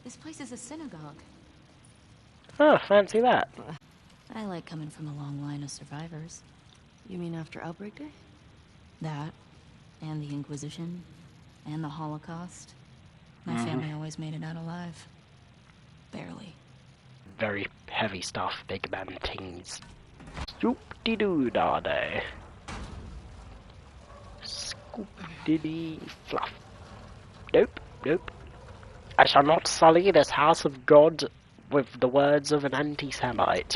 This place is a synagogue. Oh, fancy that. I like coming from a long line of survivors. You mean after Outbreak Day? That, and the Inquisition, and the Holocaust. My family always made it out alive. Barely. Very heavy stuff, big man tings. Scoop-de-doo-da-day. Scoop-de-dee fluff. Nope, nope. I shall not sully this house of God with the words of an anti-Semite.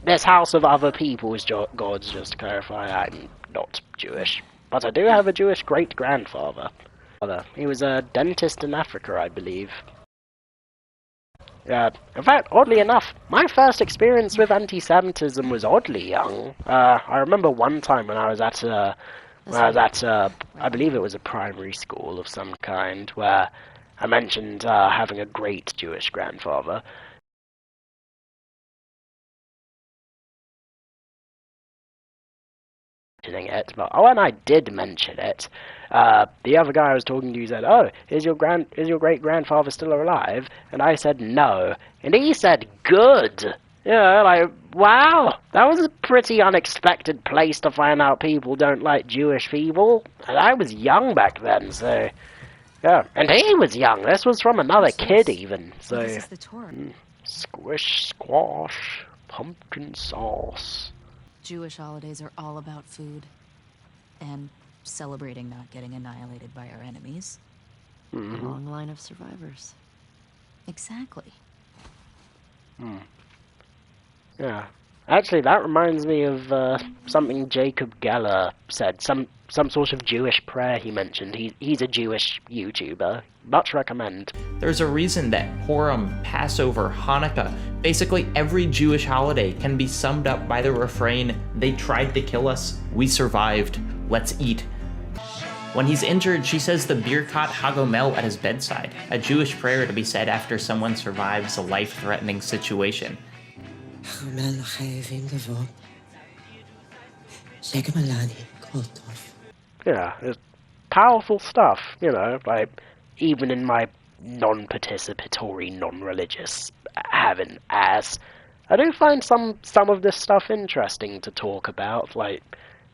This house of other people's gods, just to clarify, I'm not Jewish. But I do have a Jewish great-grandfather. He was a dentist in Africa, I believe. In fact, oddly enough, my first experience with anti-Semitism was oddly young. I remember one time when I was at I believe it was a primary school of some kind, where I mentioned having a great Jewish grandfather. It, but when I did mention it, the other guy I was talking to said, "Oh, is your great grandfather still alive?" And I said no, and he said, "Good." Yeah, like, wow, that was a pretty unexpected place to find out people don't like Jewish people. And I was young back then, so yeah, and he was young. This was from another kid, even. So this is the Torah. Squish, squash, pumpkin sauce. Jewish holidays are all about food. And celebrating not getting annihilated by our enemies. A long line of survivors. Exactly. Yeah. Actually, that reminds me of something Jacob Geller said. Some sort of Jewish prayer he mentioned. He's a Jewish YouTuber. Much recommend. There's a reason that Purim, Passover, Hanukkah, basically every Jewish holiday can be summed up by the refrain, "They tried to kill us, we survived, let's eat." When he's injured, she says the Birkat Hagomel at his bedside, a Jewish prayer to be said after someone survives a life-threatening situation. Yeah, it's powerful stuff, you know, like, even in my non-participatory, non-religious having ass, I do find some of this stuff interesting to talk about, like,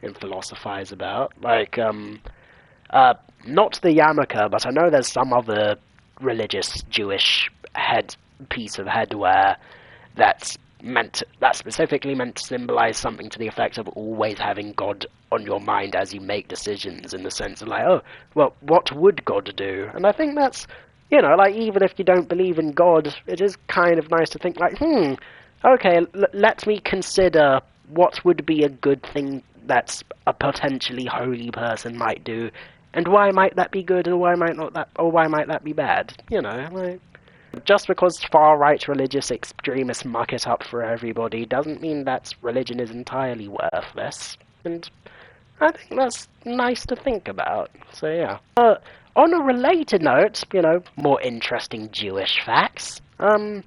and philosophize about. Like, not the yarmulke, but I know there's some other religious Jewish piece of headwear that's specifically meant to symbolize something to the effect of always having God on your mind as you make decisions, in the sense of like, oh, well, what would God do? And I think that's, you know, like, even if you don't believe in God, it is kind of nice to think like, okay, let me consider what would be a good thing that a potentially holy person might do, and why might that be good, or why might that be bad? You know, like, just because far-right religious extremists muck it up for everybody doesn't mean that religion is entirely worthless, and I think that's nice to think about. So yeah. On a related note, you know, more interesting Jewish facts. Cyberpunk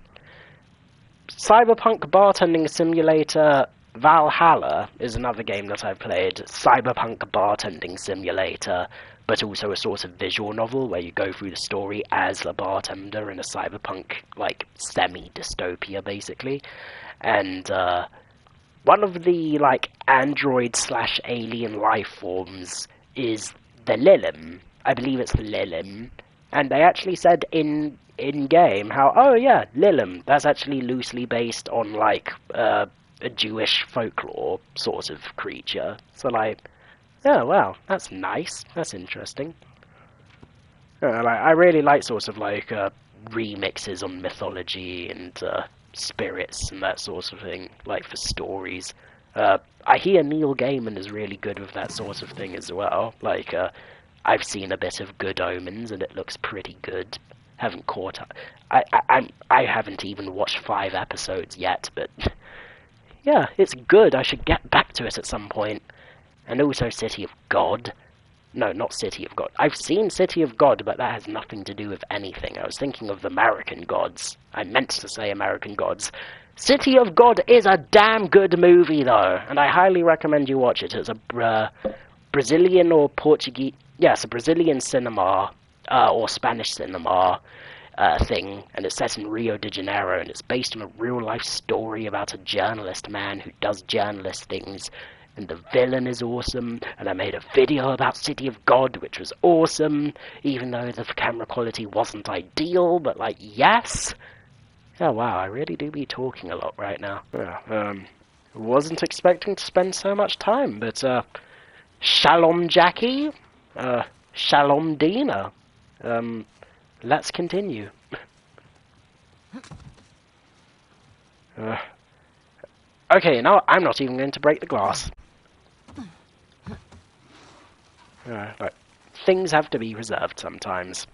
Bartending Simulator Valhalla is another game that I've played. Cyberpunk Bartending Simulator, but also a sort of visual novel where you go through the story as a bartender in a cyberpunk, like, semi-dystopia, basically. And one of the, like, android/alien life forms is the Lilim. I believe it's the Lilim. And they actually said in-game how, oh yeah, Lilim, that's actually loosely based on, like, a Jewish folklore sort of creature. So, like, oh, wow, that's nice. That's interesting. I really like sort of like remixes on mythology and spirits and that sort of thing, like for stories. I hear Neil Gaiman is really good with that sort of thing as well. Like, I've seen a bit of Good Omens and it looks pretty good. Haven't caught up. I haven't even watched 5 episodes yet, but yeah, it's good. I should get back to it at some point. And also City of God. No, not City of God. I've seen City of God, but that has nothing to do with anything. I was thinking of American Gods. I meant to say American Gods. City of God is a damn good movie, though, and I highly recommend you watch it. It's a Brazilian or Portuguese... Yes, a Brazilian cinema, or Spanish cinema. thing, and it's set in Rio de Janeiro, and it's based on a real-life story about a journalist man who does journalist things, and the villain is awesome, and I made a video about City of God, which was awesome, even though the camera quality wasn't ideal, but, like, yes! Oh, wow, I really do be talking a lot right now. Wasn't expecting to spend so much time, but, Shalom Jackie, Shalom Dina, let's continue. Okay, now I'm not even going to break the glass. But things have to be reserved sometimes.